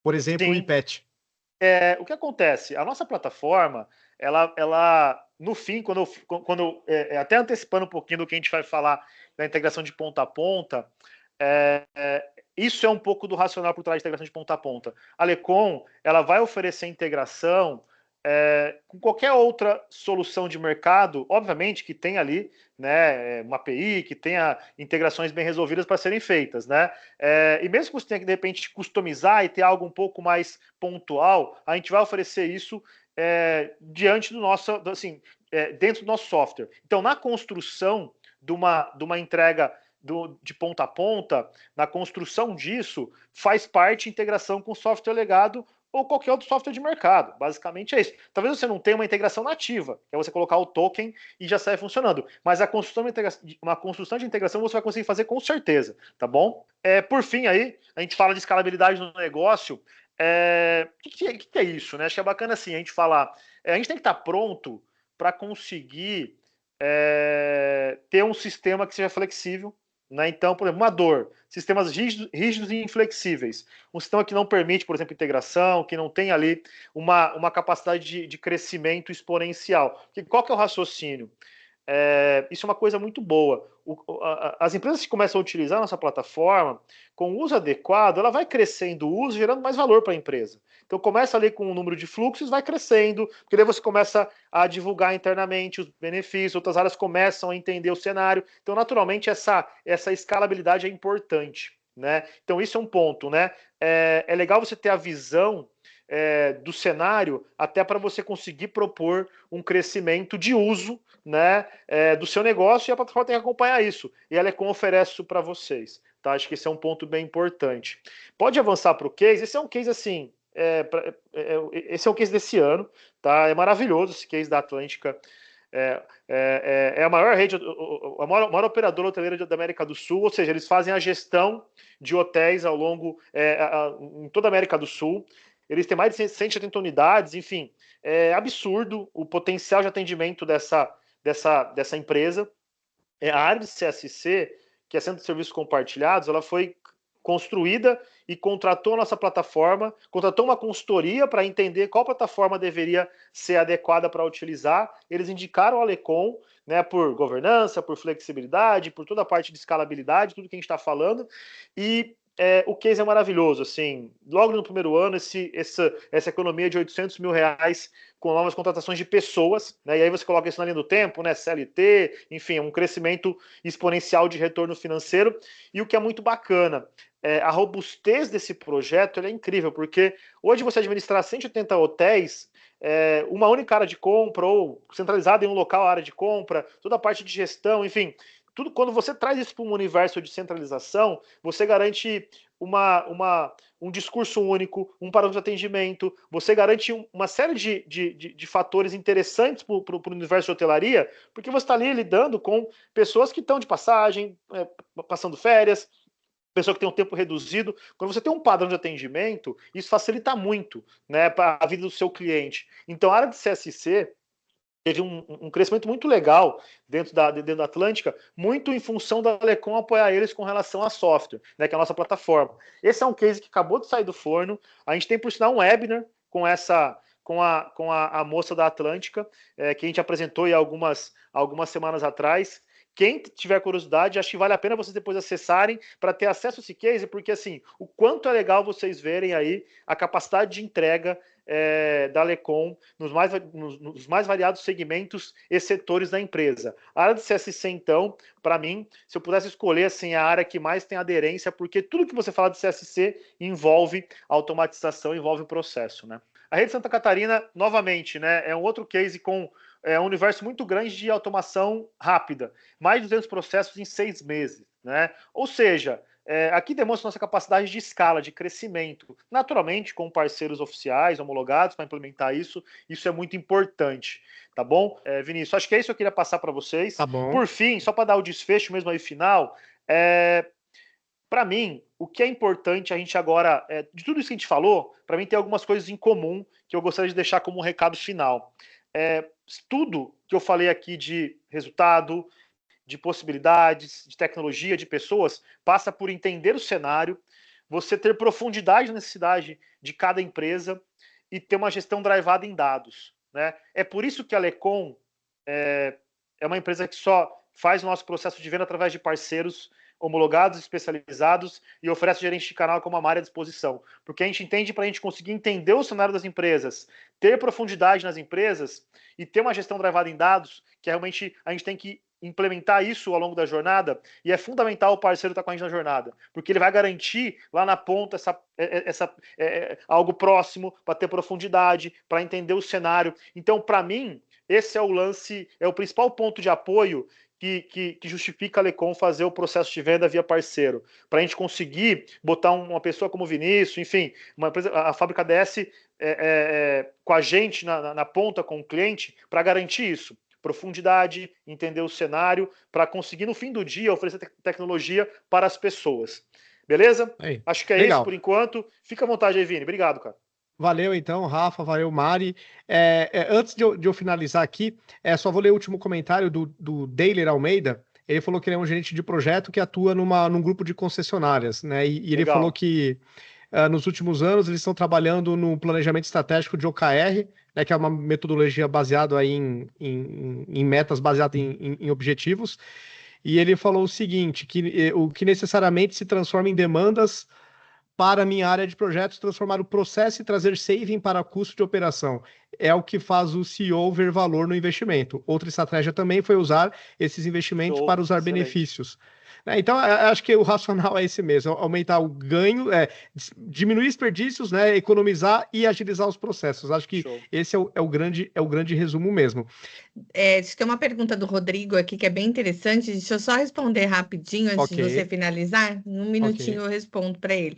por exemplo, Sim. o IPET. O que acontece? A nossa plataforma, ela no fim, quando até antecipando um pouquinho do que a gente vai falar da integração de ponta a ponta, isso é um pouco do racional por trás da integração de ponta a ponta. A Lecon, ela vai oferecer integração com qualquer outra solução de mercado, obviamente que tem ali, né, uma API, que tenha integrações bem resolvidas para serem feitas, né? E mesmo que você tenha que, de repente, customizar e ter algo um pouco mais pontual, a gente vai oferecer isso diante do nosso, assim, dentro do nosso software. Então, na construção de uma entrega de ponta a ponta, na construção disso, faz parte a integração com software legado ou qualquer outro software de mercado. Basicamente é isso. Talvez você não tenha uma integração nativa, que é você colocar o token e já sai funcionando. Mas uma construção de integração você vai conseguir fazer com certeza, tá bom? Por fim, aí, a gente fala de escalabilidade no negócio. O que é isso, né? Acho que é bacana assim a gente falar. A gente tem que estar pronto para conseguir ter um sistema que seja flexível. Né? Então, por exemplo, uma dor, sistemas rígidos e inflexíveis. Um sistema que não permite, por exemplo, integração, que não tem ali uma capacidade de crescimento exponencial. Qual que é o raciocínio? isso é uma coisa muito boa. As empresas que começam a utilizar a nossa plataforma, com o uso adequado, ela vai crescendo o uso, gerando mais valor para a empresa. Então começa ali com um número de fluxos, vai crescendo, porque daí você começa a divulgar internamente os benefícios, outras áreas começam a entender o cenário. Então, naturalmente, essa escalabilidade é importante, né? Então, isso é um ponto, né? É legal você ter a visão do cenário até para você conseguir propor um crescimento de uso, né, do seu negócio, e a plataforma tem que acompanhar isso. E a Alecom oferece isso para vocês. Tá? Acho que esse é um ponto bem importante. Pode avançar para o case. Esse é um case assim. Esse é um case desse ano. Tá? É maravilhoso esse case da Atlântica. É a maior rede, a maior operadora hoteleira da América do Sul, ou seja, eles fazem a gestão de hotéis ao longo em toda a América do Sul. Eles têm mais de 170 unidades, enfim, é absurdo o potencial de atendimento dessa empresa. A área de CSC, que é Centro de Serviços Compartilhados, ela foi construída e contratou a nossa plataforma, contratou uma consultoria para entender qual plataforma deveria ser adequada para utilizar. Eles indicaram a Alecom, né, por governança, por flexibilidade, por toda a parte de escalabilidade, tudo que a gente está falando, e o case é maravilhoso, assim, logo no primeiro ano, essa economia de R$800 mil com novas contratações de pessoas, né, e aí você coloca isso na linha do tempo, né, CLT, enfim, um crescimento exponencial de retorno financeiro, e o que é muito bacana, a robustez desse projeto é incrível, porque hoje você administrar 180 hotéis, uma única área de compra, ou centralizada em um local a área de compra, toda a parte de gestão, enfim, tudo, quando você traz isso para um universo de centralização, você garante um discurso único, um padrão de atendimento, você garante uma série de fatores interessantes para o universo de hotelaria, porque você está ali lidando com pessoas que estão de passagem, passando férias, pessoa que tem um tempo reduzido. Quando você tem um padrão de atendimento, isso facilita muito, né, para a vida do seu cliente. Então, a área de CSC teve um crescimento muito legal dentro da Atlântica, muito em função da Alecom apoiar eles com relação a software, né, que é a nossa plataforma. Esse é um case que acabou de sair do forno. A gente tem, por sinal, um webinar com a moça da Atlântica, que a gente apresentou aí algumas semanas atrás. Quem tiver curiosidade, acho que vale a pena vocês depois acessarem para ter acesso a esse case, porque assim, o quanto é legal vocês verem aí a capacidade de entrega da Alecom nos mais variados segmentos e setores da empresa. A área de CSC, então, para mim, se eu pudesse escolher assim, a área que mais tem aderência, porque tudo que você fala de CSC envolve automatização, envolve o processo, né? A Rede Santa Catarina, novamente, né, é um outro case com um universo muito grande de automação rápida, mais de 200 processos em 6 meses, né? Ou seja, aqui demonstra nossa capacidade de escala, de crescimento, naturalmente com parceiros oficiais, homologados para implementar isso é muito importante, tá bom? Vinícius, acho que é isso que eu queria passar para vocês. Tá bom. Por fim, só para dar o desfecho mesmo aí final, para mim, o que é importante a gente agora, de tudo isso que a gente falou, para mim tem algumas coisas em comum que eu gostaria de deixar como um recado final. Tudo que eu falei aqui de resultado, de possibilidades, de tecnologia, de pessoas, passa por entender o cenário, você ter profundidade na necessidade de cada empresa e ter uma gestão drivada em dados, né? É por isso que a Alecom é uma empresa que só faz o nosso processo de venda através de parceiros homologados, especializados, e oferece gerente de canal como a Mari à disposição. Porque a gente entende, para a gente conseguir entender o cenário das empresas, ter profundidade nas empresas e ter uma gestão drivada em dados, que realmente a gente tem que implementar isso ao longo da jornada, e é fundamental o parceiro estar com a gente na jornada, porque ele vai garantir lá na ponta algo próximo, para ter profundidade, para entender o cenário. Então, para mim, esse é o lance, é o principal ponto de apoio que justifica a Alecom fazer o processo de venda via parceiro, para a gente conseguir botar uma pessoa como o Vinícius, enfim, uma empresa, a Fábrica DS com a gente na ponta, com o cliente, para garantir isso. Profundidade, entender o cenário, para conseguir no fim do dia oferecer tecnologia para as pessoas. Beleza? Aí, acho que é legal. isso por enquanto. Fica à vontade aí, Vini. Obrigado, cara. Valeu, então, Rafa, valeu, Mari. Antes de eu finalizar aqui, só vou ler o último comentário do Deiler Almeida. Ele falou que ele é um gerente de projeto que atua num grupo de concessionárias, né? E ele falou que nos últimos anos eles estão trabalhando no planejamento estratégico de OKR, né, que é uma metodologia baseada aí em metas, baseada em objetivos. E ele falou o seguinte, que o que necessariamente se transforma em demandas para a minha área de projetos, transformar o processo e trazer saving para custo de operação. É o que faz o CEO ver valor no investimento. Outra estratégia também foi usar esses investimentos para usar benefícios. Então, acho que o racional é esse mesmo, aumentar o ganho, diminuir desperdícios, né, economizar e agilizar os processos. Acho que esse é o grande resumo mesmo. Tem uma pergunta do Rodrigo aqui que é bem interessante. Deixa eu só responder rapidinho antes de você finalizar. Um minutinho eu respondo para ele.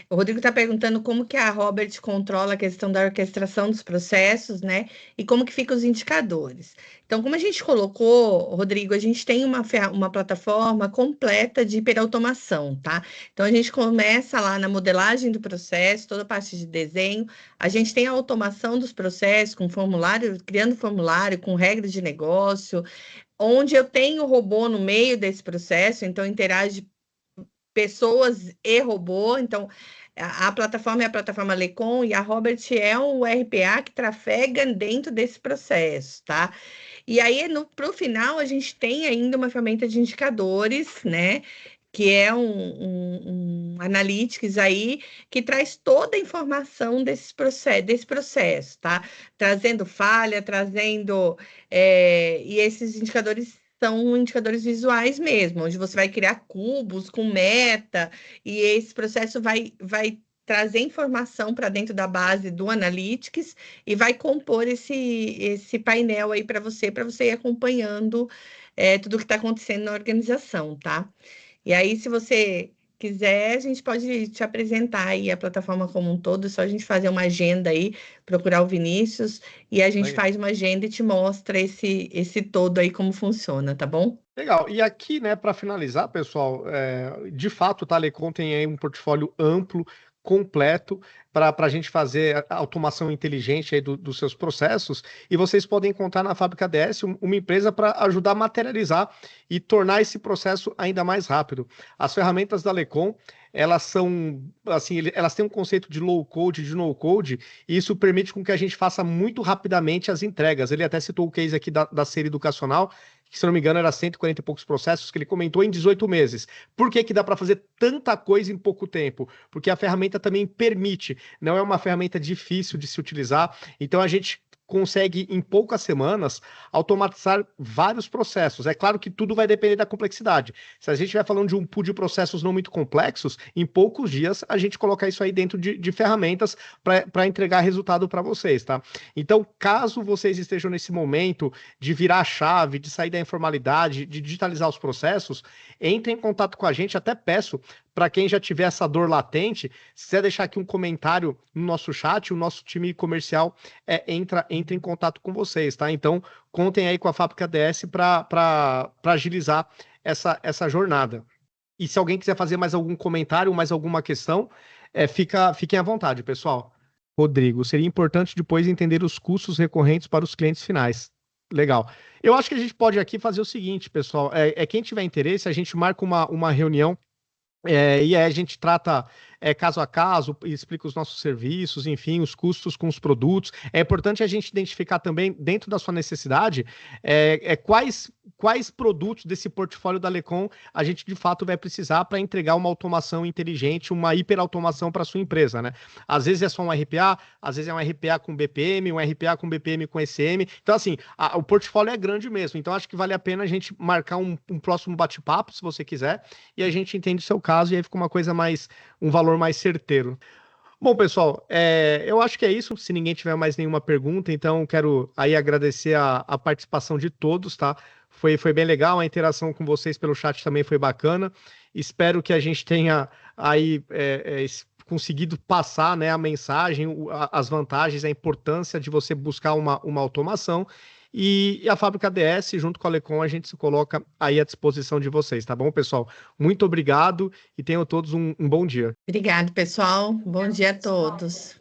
O Rodrigo está perguntando como que a Robert controla a questão da orquestração dos processos, né? E como que ficam os indicadores. Então, como a gente colocou, Rodrigo, a gente tem uma plataforma completa de hiperautomação, tá? Então, a gente começa lá na modelagem do processo, toda a parte de desenho. A gente tem a automação dos processos com formulário, criando formulário, com regras de negócio, onde eu tenho o robô no meio desse processo, então interage pessoas e robô. Então, a plataforma é a plataforma Lecon e a Robert é o RPA que trafega dentro desse processo, tá? E aí, para o final, a gente tem ainda uma ferramenta de indicadores, né? Que é um Analytics aí, que traz toda a informação desse processo, tá? Trazendo falha, trazendo... e esses indicadores são indicadores visuais mesmo, onde você vai criar cubos com meta, e esse processo vai trazer informação para dentro da base do Analytics e vai compor esse painel aí para você ir acompanhando tudo que está acontecendo na organização, tá? E aí, se você quiser, a gente pode te apresentar aí a plataforma como um todo, é só a gente fazer uma agenda aí, procurar o Vinícius, e a gente faz uma agenda e te mostra esse todo aí como funciona, tá bom? Legal. E aqui, né, para finalizar, pessoal, de fato, o Talecom tem aí um portfólio amplo, completo, para a gente fazer a automação inteligente aí dos seus processos, e vocês podem encontrar na Fábrica DS uma empresa para ajudar a materializar e tornar esse processo ainda mais rápido. As ferramentas da Lecom, elas são, assim, elas têm um conceito de low code, de no code, e isso permite com que a gente faça muito rapidamente as entregas. Ele até citou o case aqui da série educacional, que, se não me engano, era 140 e poucos processos, que ele comentou em 18 meses. Por que que dá para fazer tanta coisa em pouco tempo? Porque a ferramenta também permite, não é uma ferramenta difícil de se utilizar, então a gente consegue, em poucas semanas, automatizar vários processos. É claro que tudo vai depender da complexidade. Se a gente estiver falando de um pool de processos não muito complexos, em poucos dias a gente coloca isso aí dentro de ferramentas para entregar resultado para vocês, tá? Então, caso vocês estejam nesse momento de virar a chave, de sair da informalidade, de digitalizar os processos, entrem em contato com a gente, até peço, para quem já tiver essa dor latente, se quiser deixar aqui um comentário no nosso chat, o nosso time comercial entra em contato com vocês, tá? Então, contem aí com a Fábrica DS para agilizar essa jornada. E se alguém quiser fazer mais algum comentário, mais alguma questão, fiquem à vontade, pessoal. Rodrigo, seria importante depois entender os custos recorrentes para os clientes finais. Legal. Eu acho que a gente pode aqui fazer o seguinte, pessoal, quem tiver interesse, a gente marca uma reunião e aí a gente trata caso a caso, explica os nossos serviços, enfim, os custos com os produtos. É importante a gente identificar também, dentro da sua necessidade, quais produtos desse portfólio da Lecom a gente, de fato, vai precisar para entregar uma automação inteligente, uma hiperautomação para sua empresa, né? Às vezes é só um RPA, às vezes é um RPA com BPM, um RPA com BPM com ECM. Então, assim, o portfólio é grande mesmo. Então, acho que vale a pena a gente marcar um próximo bate-papo, se você quiser, e a gente entende o seu caso, e aí fica uma coisa um valor mais certeiro. Bom, pessoal, eu acho que é isso. Se ninguém tiver mais nenhuma pergunta, então quero aí agradecer a participação de todos, tá? Foi bem legal, a interação com vocês pelo chat também foi bacana. Espero que a gente tenha aí conseguido passar, né, a mensagem, as vantagens, a importância de você buscar uma automação. E a Fábrica DS, junto com a Lecom, a gente se coloca aí à disposição de vocês, tá bom, pessoal? Muito obrigado e tenham todos um bom dia. Obrigado, pessoal. Bom dia a todos.